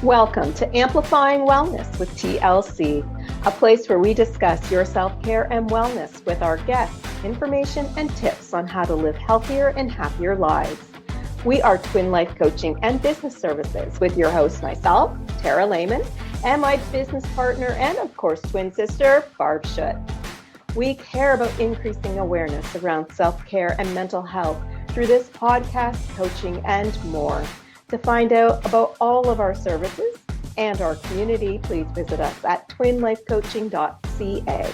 Welcome to Amplifying Wellness with TLC, a place where we discuss your self-care and wellness with our guests, information and tips on how to live healthier and happier lives. We are Twin Life Coaching and Business Services with your host, myself, Tara Lehman, and my business partner and, of course, twin sister, Barb Schutt. We care about increasing awareness around self-care and mental health through this podcast, coaching, and more. To find out about all of our services and our community, please visit us at twinlifecoaching.ca.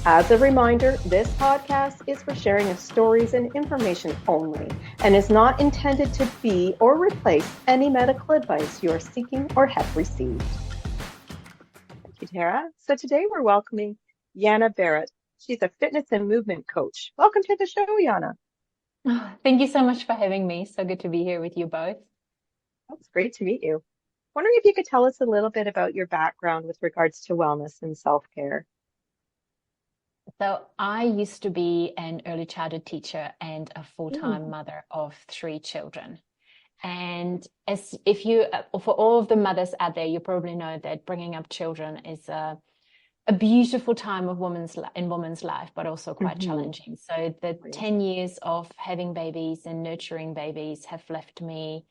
As a reminder, this podcast is for sharing of stories and information only and is not intended to be or replace any medical advice you are seeking or have received. Thank you, Tara. So today we're welcoming Jana Barrett. She's a fitness and movement coach. Welcome to the show, Jana. Oh, thank you so much for having me. So good to be here with you both. It's great to meet you. Wondering if you could tell us a little bit about your background with regards to wellness and self-care. So I used to be an early childhood teacher and a full-time mother of 3 children. And for all of the mothers out there, you probably know that bringing up children is a beautiful time of women's life, but also quite challenging. So the 10 years of having babies and nurturing babies have left me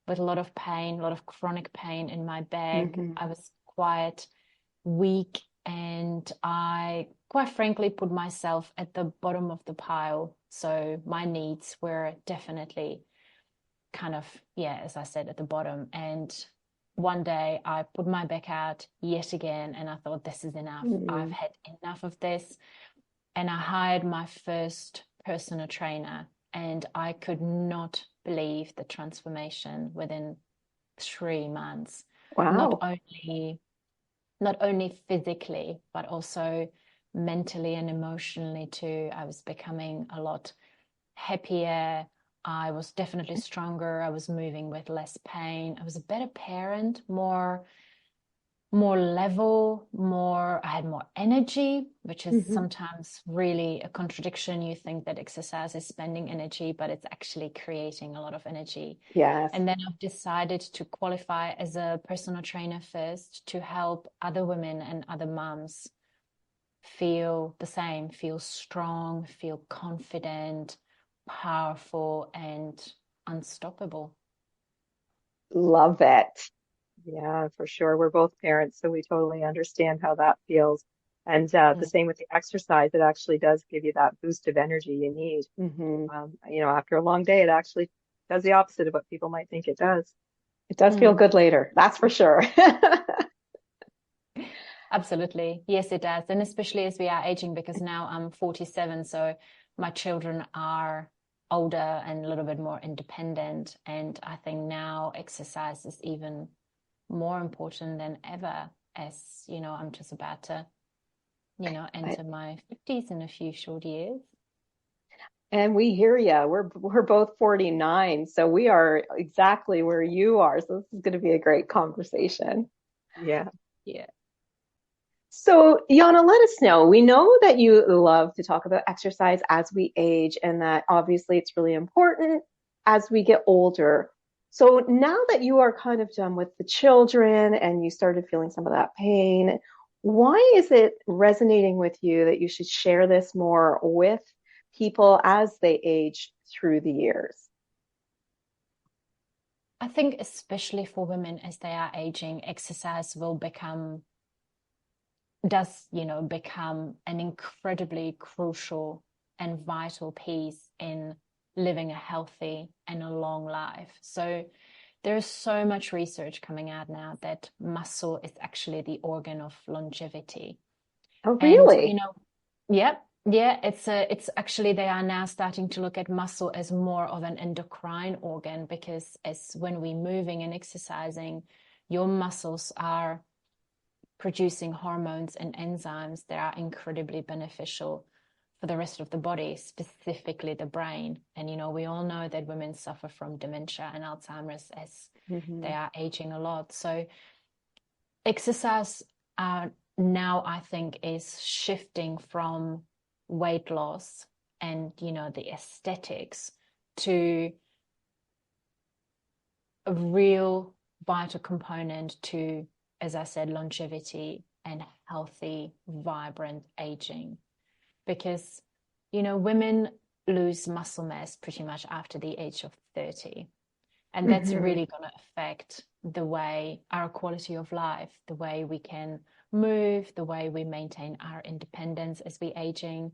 with a lot of pain, a lot of chronic pain in my back. I was quite weak, and I quite frankly put myself at the bottom of the pile. So my needs were definitely kind of, as I said, at the bottom. And one day I put my back out yet again, and I thought, this is enough. I've had enough of this. And I hired my first personal trainer, and I could not believe the transformation within 3 months. Wow. Not only physically, but also mentally and emotionally too. I was becoming a lot happier. I was definitely stronger. I was moving with less pain. I was a better parent, more level, I had more energy, which is sometimes really a contradiction. You think that exercise is spending energy, but it's actually creating a lot of energy. Yes. And then I've decided to qualify as a personal trainer first to help other women and other moms feel the same, feel strong, feel confident, powerful, and unstoppable. Love it. Yeah, for sure. We're both parents, so we totally understand how that feels. And the same with the exercise, it actually does give you that boost of energy you need. After a long day, it actually does the opposite of what people might think it does. It does feel good later, that's for sure. Absolutely. Yes, it does. And especially as we are aging, because now I'm 47, so my children are older and a little bit more independent. And I think now exercise is even more important than ever, as I'm just about to enter my 50s in a few short years. And we hear you. We're both 49, so we are exactly where you are. So this is going to be a great conversation. Yeah. So Jana, let us know. We know that you love to talk about exercise as we age, and that obviously it's really important as we get older. So now that you are kind of done with the children and you started feeling some of that pain, why is it resonating with you that you should share this more with people as they age through the years? I think especially for women as they are aging, exercise will become an incredibly crucial and vital piece in living a healthy and a long life. So there's so much research coming out now that muscle is actually the organ of longevity. Oh, really? And, it's actually, they are now starting to look at muscle as more of an endocrine organ, because when we're moving and exercising, your muscles are producing hormones and enzymes that are incredibly beneficial for the rest of the body, specifically the brain. And, we all know that women suffer from dementia and Alzheimer's as they are aging a lot. So exercise now, I think, is shifting from weight loss and, the aesthetics to a real vital component to, as I said, longevity and healthy, vibrant aging. Because, women lose muscle mass pretty much after the age of 30. And that's really going to affect the way our quality of life, the way we can move, the way we maintain our independence as we aging.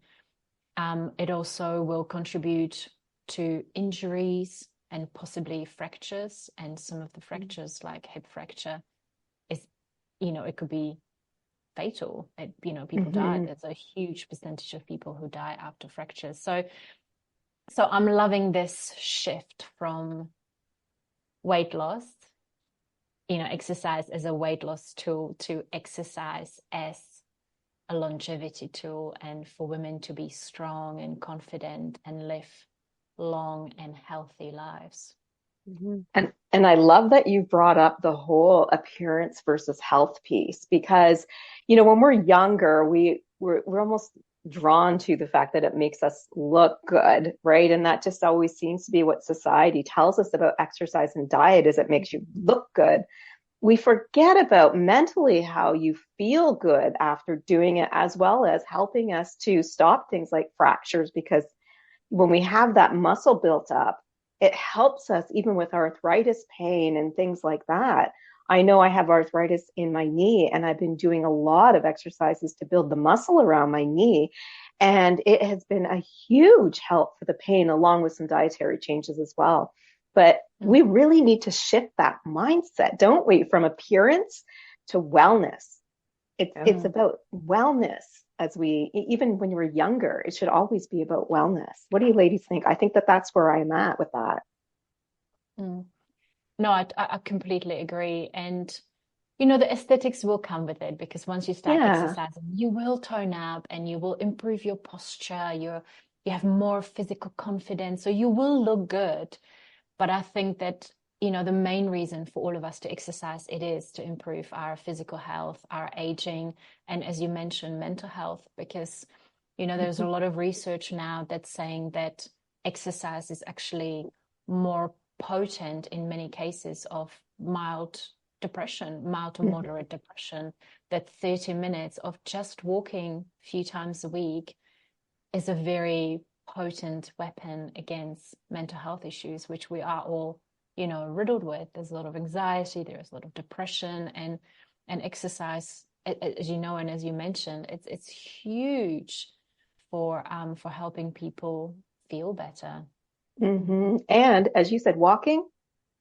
It also will contribute to injuries and possibly fractures. And some of the fractures, like hip fracture, is, it could be fatal. People die. There's a huge percentage of people who die after fractures. So I'm loving this shift from weight loss, exercise as a weight loss tool, to exercise as a longevity tool, and for women to be strong and confident and live long and healthy lives. And I love that you brought up the whole appearance versus health piece, because, when we're younger, we're almost drawn to the fact that it makes us look good, right? And that just always seems to be what society tells us about exercise and diet, is it makes you look good. We forget about mentally how you feel good after doing it, as well as helping us to stop things like fractures, because when we have that muscle built up, it helps us even with arthritis pain and things like that. I know I have arthritis in my knee, and I've been doing a lot of exercises to build the muscle around my knee. And it has been a huge help for the pain, along with some dietary changes as well. But we really need to shift that mindset, don't we? From appearance to wellness. It's about wellness. Even when you were younger, it should always be about wellness. What do you ladies think? I think that's where I'm at with that. No, I completely agree. And, the aesthetics will come with it, because once you start exercising, you will tone up and you will improve your posture. You have more physical confidence, so you will look good. But I think that, the main reason for all of us to exercise, it is to improve our physical health, our aging, and, as you mentioned, mental health, because, there's a lot of research now that's saying that exercise is actually more potent in many cases of mild to moderate depression, that 30 minutes of just walking a few times a week is a very potent weapon against mental health issues, which we are all, riddled with. There's a lot of anxiety, there's a lot of depression, and exercise, as you know, and as you mentioned, it's huge for helping people feel better. And as you said, walking,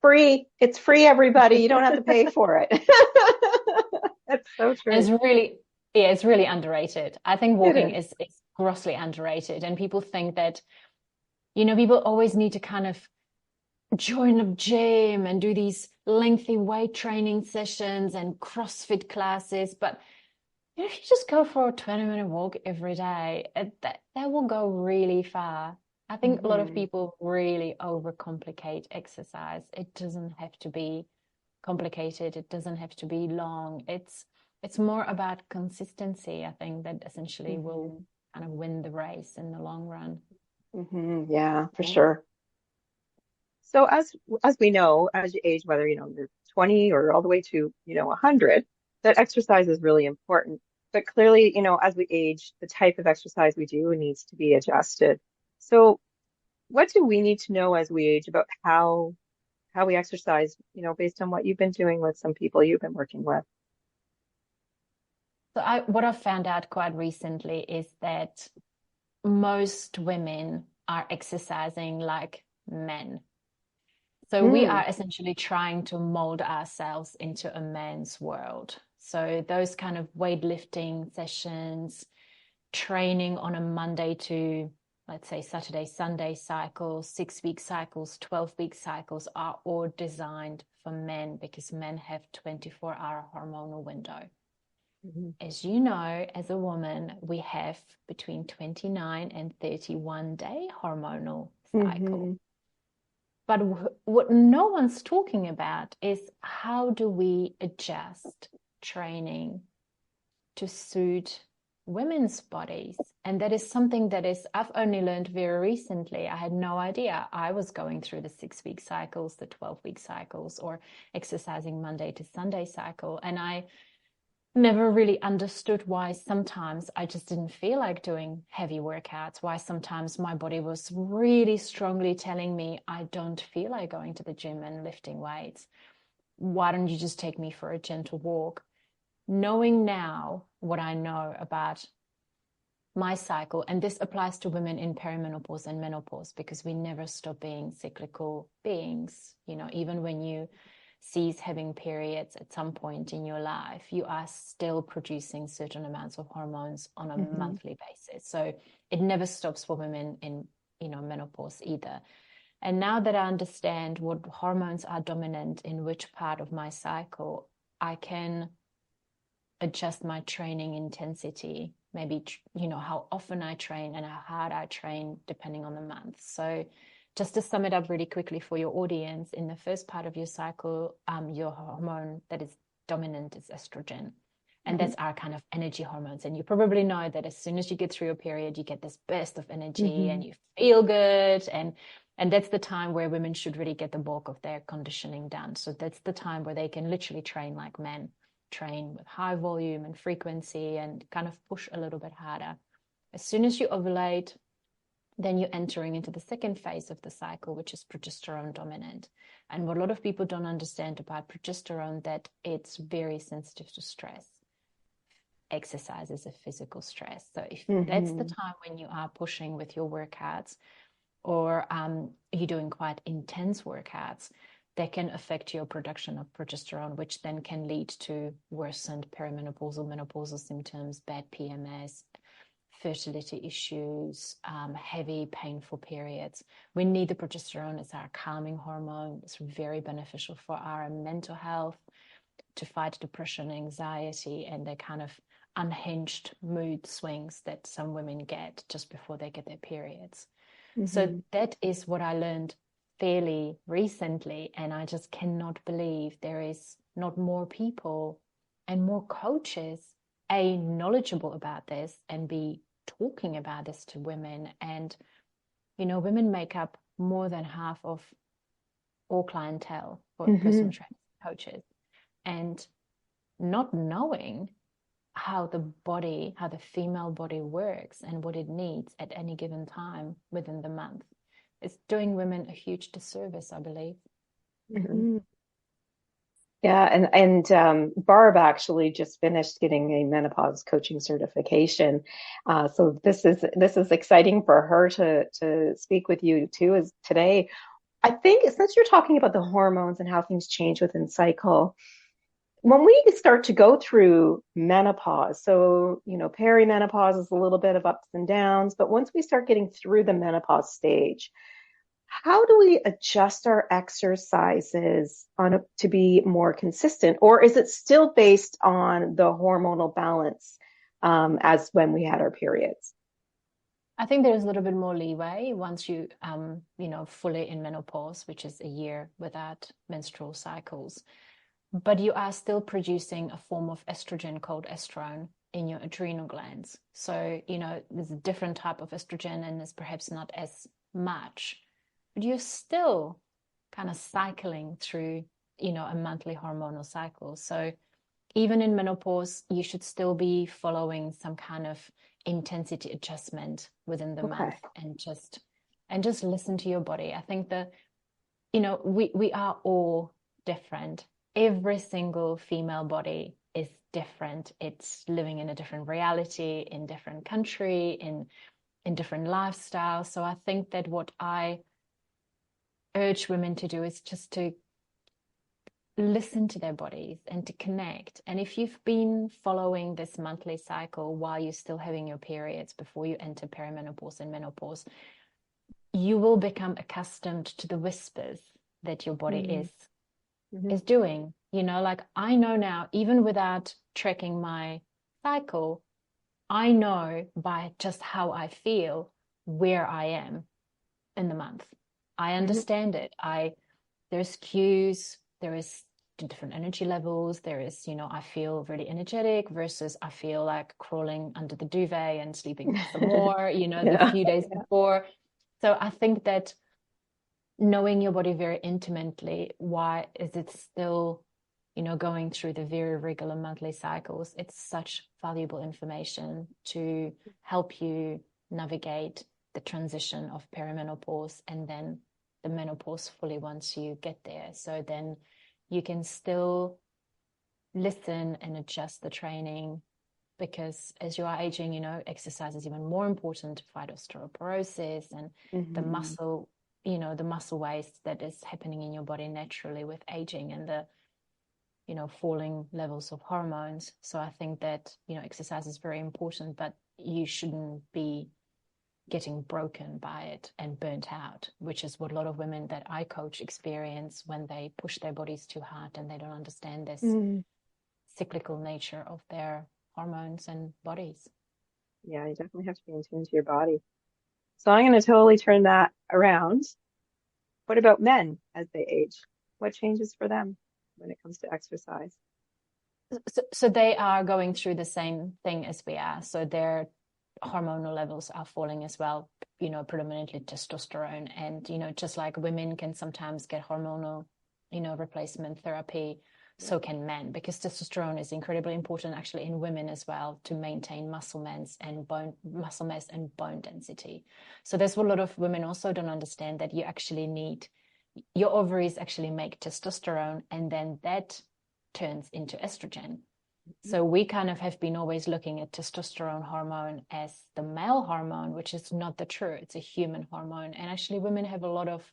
free. It's free, everybody. You don't have to pay for it. That's so true. And it's really underrated. I think walking is grossly underrated, and people think that, people always need to kind of join a gym and do these lengthy weight training sessions and CrossFit classes. But if you just go for a 20-minute walk every day, that will go really far. I think a lot of people really overcomplicate exercise. It doesn't have to be complicated. It doesn't have to be long. It's more about consistency, I think, that essentially will kind of win the race in the long run. Yeah, for sure. So as we know, as you age, whether you're 20 or all the way to 100, that exercise is really important. But clearly, as we age, the type of exercise we do needs to be adjusted. So what do we need to know as we age about how we exercise, based on what you've been doing with some people you've been working with? So what I've found out quite recently is that most women are exercising like men. So we are essentially trying to mold ourselves into a man's world. So those kind of weightlifting sessions, training on a Monday to, let's say, Saturday, Sunday cycles, 6-week cycles, 12-week cycles are all designed for men, because men have 24-hour hormonal window. As you know, as a woman, we have between 29 and 31-day hormonal cycle. But what no one's talking about is, how do we adjust training to suit women's bodies. And that is something that I've only learned very recently. I had no idea I was going through the 6-week cycles, the 12-week cycles, or exercising Monday to Sunday cycle. And I never really understood why sometimes I just didn't feel like doing heavy workouts, why sometimes my body was really strongly telling me I don't feel like going to the gym and lifting weights. Why don't you just take me for a gentle walk? Knowing now what I know about my cycle, and this applies to women in perimenopause and menopause, because we never stop being cyclical beings. Even when you cease having periods at some point in your life, you are still producing certain amounts of hormones on a monthly basis. So it never stops for women in menopause either. And now that I understand what hormones are dominant in which part of my cycle, I can adjust my training intensity, maybe how often I train and how hard I train depending on the month. So just to sum it up really quickly for your audience, in the first part of your cycle, your hormone that is dominant is estrogen. And that's our kind of energy hormones. And you probably know that as soon as you get through your period, you get this burst of energy and you feel good. And that's the time where women should really get the bulk of their conditioning done. So that's the time where they can literally train like men, train with high volume and frequency and kind of push a little bit harder. As soon as you ovulate, then you're entering into the second phase of the cycle, which is progesterone dominant. And what a lot of people don't understand about progesterone, that it's very sensitive to stress. Exercise is a physical stress. So if that's the time when you are pushing with your workouts, or you're doing quite intense workouts, that can affect your production of progesterone, which then can lead to worsened perimenopausal, menopausal symptoms, bad PMS, fertility issues, heavy, painful periods. We need the progesterone as our calming hormone. It's very beneficial for our mental health, to fight depression, anxiety, and the kind of unhinged mood swings that some women get just before they get their periods. So that is what I learned fairly recently, and I just cannot believe there is not more people and more coaches, A, knowledgeable about this, and B, talking about this to women. And women make up more than half of all clientele for personal trainers and coaches, and not knowing how the female body works and what it needs at any given time within the month, it's doing women a huge disservice, I believe. Yeah, and Barb actually just finished getting a menopause coaching certification. So this is exciting for her to speak with you too is today. I think since you're talking about the hormones and how things change within cycle, when we start to go through menopause, so perimenopause is a little bit of ups and downs, but once we start getting through the menopause stage, how do we adjust our exercises to be more consistent? Or is it still based on the hormonal balance as when we had our periods? I think there's a little bit more leeway once you, fully in menopause, which is a year without menstrual cycles. But you are still producing a form of estrogen called estrone in your adrenal glands. So, there's a different type of estrogen and it's perhaps not as much. But you're still kind of cycling through, a monthly hormonal cycle. So even in menopause, you should still be following some kind of intensity adjustment within the month, and just listen to your body. I think we are all different. Every single female body is different. It's living in a different reality, in different country, in different lifestyles. So I think that what I urge women to do is just to listen to their bodies and to connect. And if you've been following this monthly cycle while you're still having your periods before you enter perimenopause and menopause, you will become accustomed to the whispers that your body is doing. Like I know now, even without tracking my cycle, I know by just how I feel where I am in the month. I understand it. There's cues, there is different energy levels. There is, I feel really energetic versus I feel like crawling under the duvet and sleeping some more, the few days before. So I think that knowing your body very intimately, why is it still, going through the very regular monthly cycles? It's such valuable information to help you navigate the transition of perimenopause and then the menopause fully once you get there. So then you can still listen and adjust the training, because as you are aging, exercise is even more important to fight osteoporosis and the muscle, the muscle waste that is happening in your body naturally with aging and the, falling levels of hormones. So I think that, exercise is very important, but you shouldn't be getting broken by it and burnt out, which is what a lot of women that I coach experience when they push their bodies too hard and they don't understand this cyclical nature of their hormones and bodies. Yeah, you definitely have to be in tune to your body. So I'm going to totally turn that around. What about men as they age? What changes for them when it comes to exercise? So they are going through the same thing as we are. So their hormonal levels are falling as well, predominantly testosterone. And, just like women can sometimes get hormonal, replacement therapy, so can men, because testosterone is incredibly important actually in women as well to maintain muscle mass and bone density. So there's a lot of women also don't understand that you actually need, your ovaries actually make testosterone, and then that turns into estrogen. So we kind of have been always looking at testosterone hormone as the male hormone, which is not the truth. It's a human hormone. And actually women have a lot of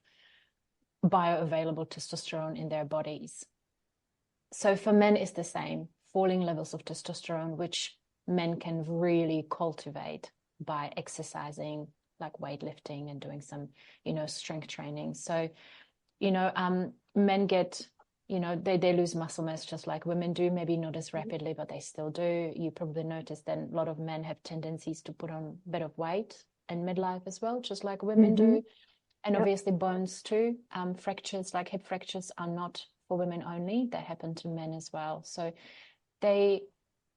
bioavailable testosterone in their bodies. So for men, it's the same, falling levels of testosterone, which men can really cultivate by exercising, like weightlifting and doing some, strength training. So, men get, they lose muscle mass just like women do, maybe not as rapidly, but they still do. You probably noticed that a lot of men have tendencies to put on a bit of weight in midlife as well, just like women do. And obviously bones too. Fractures like hip fractures are not for women only, they happen to men as well. So they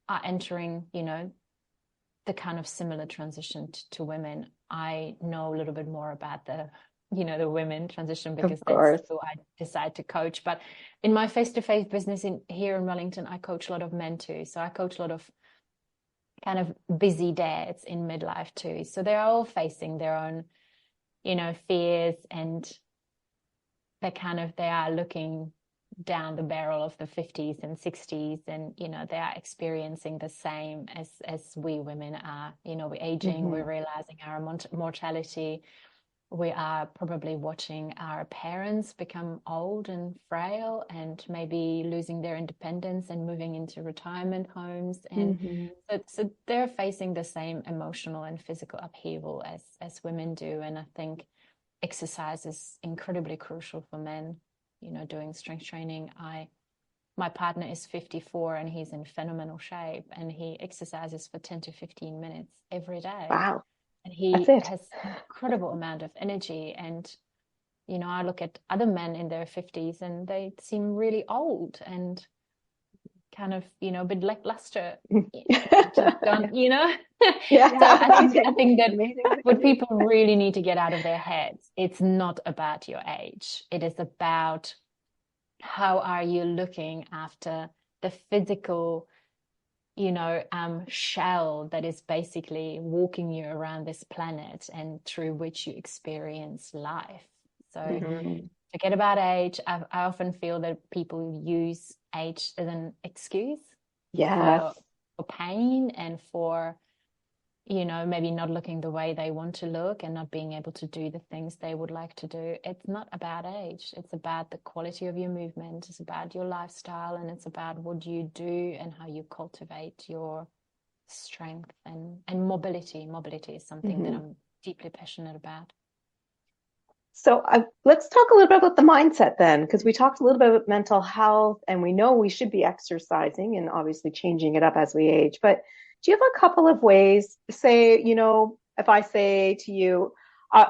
are entering, the kind of similar transition to women. I know a little bit more about the women transition because that's who I decide to coach. But in my face-to-face business here in Wellington, I coach a lot of men too. So I coach a lot of kind of busy dads in midlife too. So they're all facing their own, fears, and they are looking down the barrel of the 50s and 60s, and they are experiencing the same as we women are. We're aging, we're realizing our mortality. We are probably watching our parents become old and frail and maybe losing their independence and moving into retirement homes. And so they're facing the same emotional and physical upheaval as women do. And I think exercise is incredibly crucial for men, doing strength training. My partner is 54 and he's in phenomenal shape, and he exercises for 10 to 15 minutes every day. Wow. And he has an incredible amount of energy. And, I look at other men in their 50s and they seem really old and kind of, a bit lackluster. Just don't, Yeah. So I think that what people really need to get out of their heads, it's not about your age. It is about how are you looking after the physical, shell that is basically walking you around this planet and through which you experience life. So forget about age. I often feel that people use age as an excuse for pain and for, maybe not looking the way they want to look and not being able to do the things they would like to do. It's not about age. It's about the quality of your movement. It's about your lifestyle, and it's about what you do and how you cultivate your strength and mobility. Mobility is something that I'm deeply passionate about. So let's talk a little bit about the mindset then, because we talked a little bit about mental health, and we know we should be exercising and obviously changing it up as we age. But do you have a couple of ways, say, if I say to you,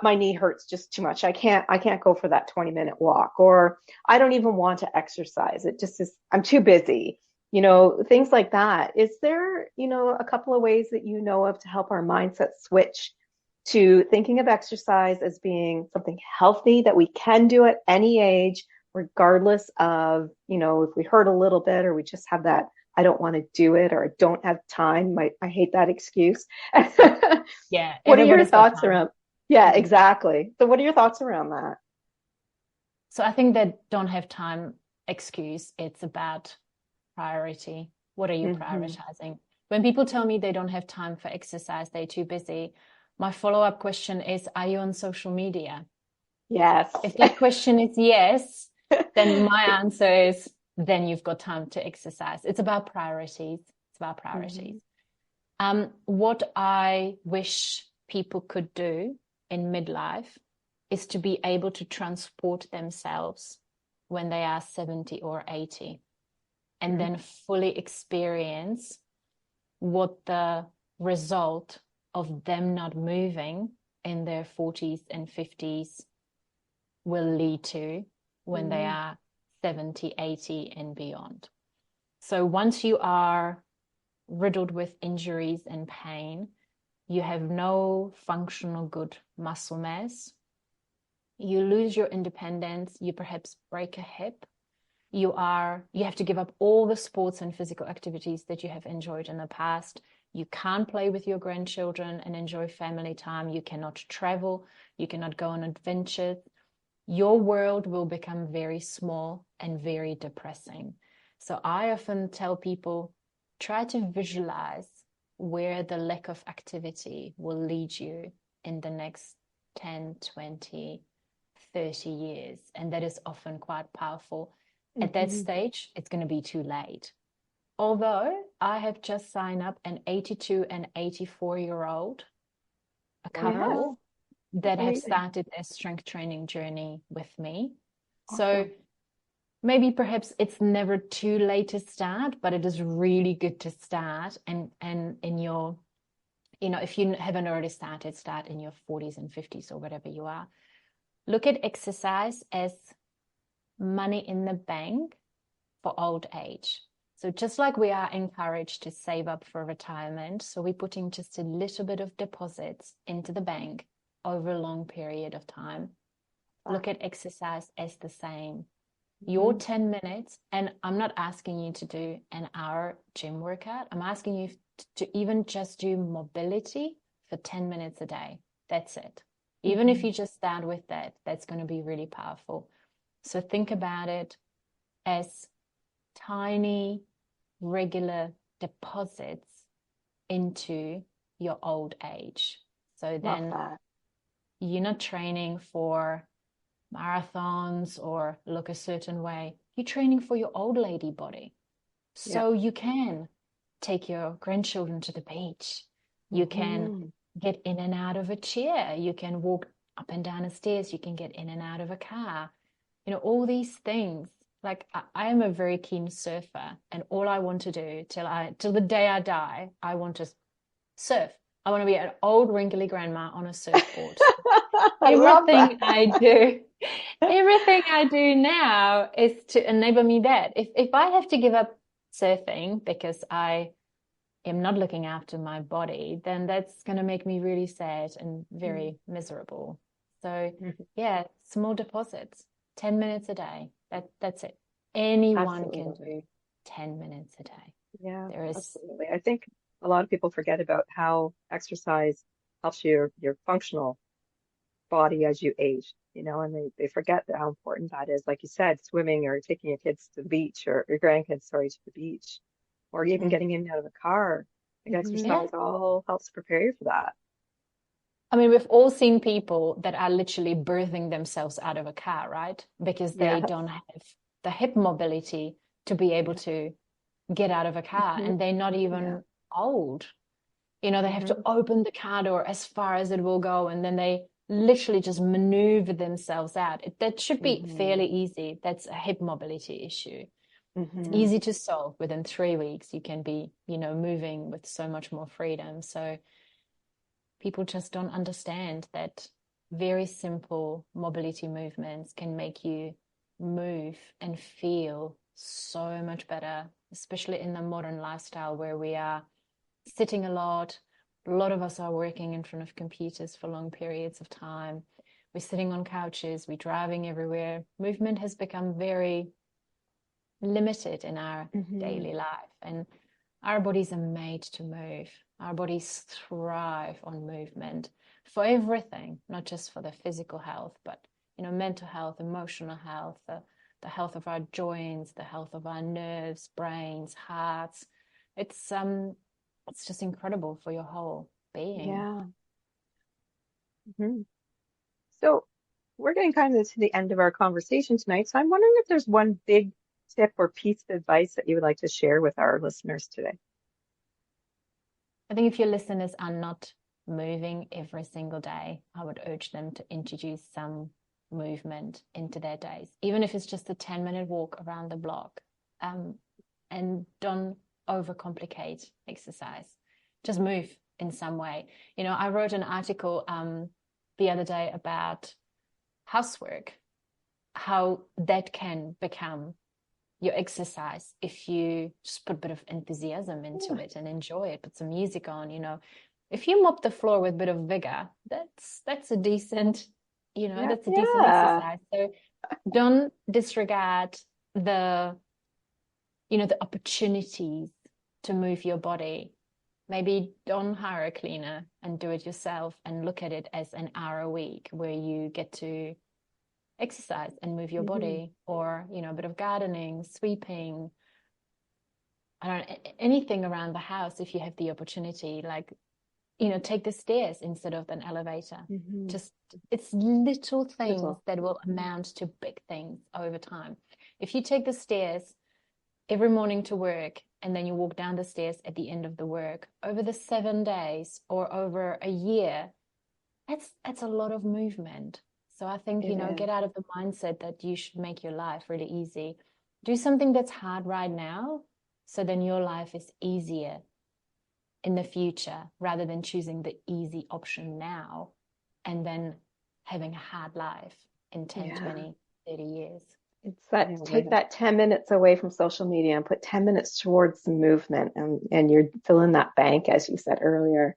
my knee hurts just too much. I can't go for that 20-minute walk, or I don't even want to exercise. It just is, I'm too busy. Things like that. Is there, a couple of ways that you know of to help our mindset switch to thinking of exercise as being something healthy that we can do at any age, regardless of, if we hurt a little bit or we just have that, I don't want to do it or I don't have time. I hate that excuse. Yeah, What are your everybody's got thoughts time. around? Yeah, exactly. So what are your thoughts around that? So I think that don't have time excuse, it's about priority. What are you Hmm. prioritizing? When people tell me they don't have time for exercise, they're too busy, my follow-up question is, are you on social media? Yes. If that question is yes, then my answer is, then you've got time to exercise. It's about priorities. It's about priorities. Hmm. What I wish people could do in midlife is to be able to transport themselves when they are 70 or 80 and then fully experience what the result of them not moving in their 40s and 50s will lead to when they are 70, 80 and beyond. So once you are riddled with injuries and pain, you have no functional good muscle mass, you lose your independence, you perhaps break a hip, you have to give up all the sports and physical activities that you have enjoyed in the past. You can't play with your grandchildren and enjoy family time. You cannot travel. You cannot go on adventures. Your world will become very small and very depressing. So I often tell people, try to visualize where the lack of activity will lead you in the next 10, 20, 30 years. And that is often quite powerful. At that stage, it's going to be too late. Although I have just signed up an 82 and 84-year-old, a couple Wow. That's that have amazing. started their strength training journey with me. So Awesome. maybe perhaps it's never too late to start, but it is really good to start. And in your, if you haven't already started, start in your 40s and 50s or whatever you are. Look at exercise as money in the bank for old age. So just like we are encouraged to save up for retirement, so we're putting just a little bit of deposits into the bank over a long period of time. Look at exercise as the same. Your 10 minutes, and I'm not asking you to do an hour gym workout. I'm asking you to even just do mobility for 10 minutes a day. That's it. Even if you just start with that, that's going to be really powerful. So think about it as tiny, regular deposits into your old age. So Love then that. you're not training for marathons or look a certain way. You're training for your old lady body. Yeah. So you can take your grandchildren to the beach. You can Hmm. get in and out of a chair. You can walk up and down the stairs. You can get in and out of a car. All these things. Like I am a very keen surfer, and all I want to do till the day I die, I want to surf. I want to be an old wrinkly grandma on a surfboard. I love that. Everything I do now is to enable me that. If I have to give up surfing because I am not looking after my body, then that's going to make me really sad and very miserable. So yeah, small deposits, 10 minutes a day. That's it. Anyone can Absolutely. do 10 minutes a day. Yeah, There is, Absolutely. I think a lot of people forget about how exercise helps your functional body as you age, and they forget how important that is. Like you said, swimming or taking your kids to the beach or your grandkids, sorry, to the beach, or even getting in and out of a car. Like yeah. exercise all helps prepare you for that. I mean, we've all seen people that are literally birthing themselves out of a car, right? Because they Yes. don't have the hip mobility to be able Yeah. to get out of a car, and they're not Yeah. even old. They have to Hmm. open the car door as far as it will go, and then they literally just maneuver themselves out. That should be fairly easy. That's a hip mobility issue. It's Hmm. easy to solve. Within 3 weeks, you can be, moving with so much more freedom. So people just don't understand that very simple mobility movements can make you move and feel so much better, especially in the modern lifestyle where we are sitting a lot. A lot of us are working in front of computers for long periods of time. We're sitting on couches, we're driving everywhere. Movement has become very limited in our daily life, and our bodies are made to move. Our bodies thrive on movement for everything, not just for the physical health, but mental health, emotional health, the health of our joints, the health of our nerves, brains, hearts. It's just incredible for your whole being. Yeah. So we're getting kind of to the end of our conversation tonight. So I'm wondering if there's one big tip or piece of advice that you would like to share with our listeners today. I think if your listeners are not moving every single day, I would urge them to introduce some movement into their days, even if it's just a 10-minute walk around the block. And don't overcomplicate exercise. Just move in some way. I wrote an article the other day about housework, how that can become your exercise if you just put a bit of enthusiasm into it and enjoy it. Put some music on. If you mop the floor with a bit of vigor, that's a decent, that's a decent exercise. So don't disregard the opportunities to move your body. Maybe don't hire a cleaner and do it yourself, and look at it as an hour a week where you get to exercise and move your body, or a bit of gardening, sweeping, anything around the house. If you have the opportunity, take the stairs instead of an elevator. Just, it's little things that will amount to big things over time. If you take the stairs every morning to work, and then you walk down the stairs at the end of the work, over the 7 days or over a year, that's a lot of movement. So I think, get out of the mindset that you should make your life really easy. Do something that's hard right now, so then your life is easier in the future, rather than choosing the easy option now and then having a hard life in 10, 20, 30 years. It's that take that 10 minutes away from social media and put 10 minutes towards some movement, and you're filling that bank, as you said earlier.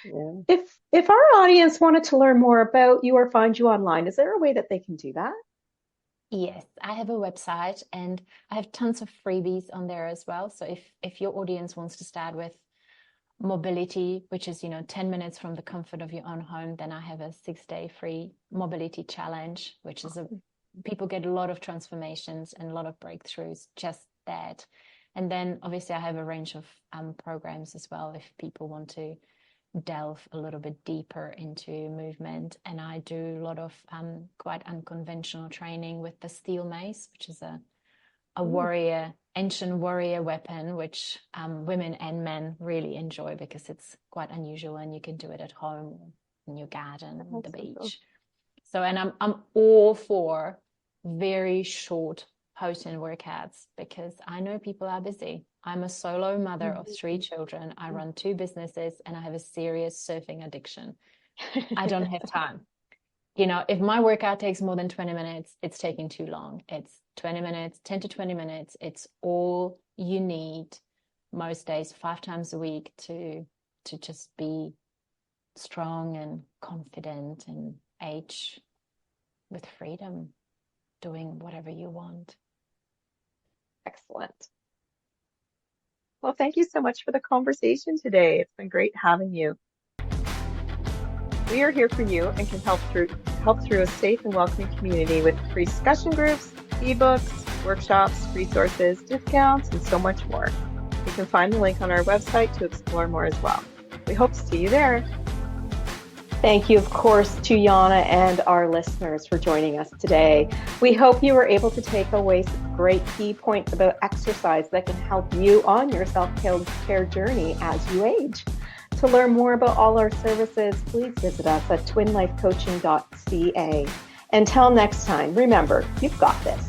Yeah. If our audience wanted to learn more about you or find you online, is there a way that they can do that? Yes, I have a website, and I have tons of freebies on there as well. So if your audience wants to start with mobility, which is 10 minutes from the comfort of your own home, then I have a 6-day free mobility challenge, which is people get a lot of transformations and a lot of breakthroughs, just that. And then obviously I have a range of programs as well if people want to delve a little bit deeper into movement. And I do a lot of quite unconventional training with the steel mace, which is a ancient warrior weapon, which women and men really enjoy because it's quite unusual, and you can do it at home, in your garden, on the beach. Cool. So, and I'm all for very short, potent workouts, because I know people are busy. I'm a solo mother of 3 children. I run 2 businesses, and I have a serious surfing addiction. I don't have time. If my workout takes more than 20 minutes, it's taking too long. It's 20 minutes, 10 to 20 minutes. It's all you need most days, 5 times a week, to just be strong and confident and age with freedom, doing whatever you want. Excellent. Well, thank you so much for the conversation today. It's been great having you. We are here for you and can help through a safe and welcoming community with free discussion groups, ebooks, workshops, resources, discounts, and so much more. You can find the link on our website to explore more as well. We hope to see you there. Thank you, of course, to Jana and our listeners for joining us today. We hope you were able to take away some great key points about exercise that can help you on your self-care journey as you age. To learn more about all our services, please visit us at twinlifecoaching.ca. Until next time, remember, you've got this.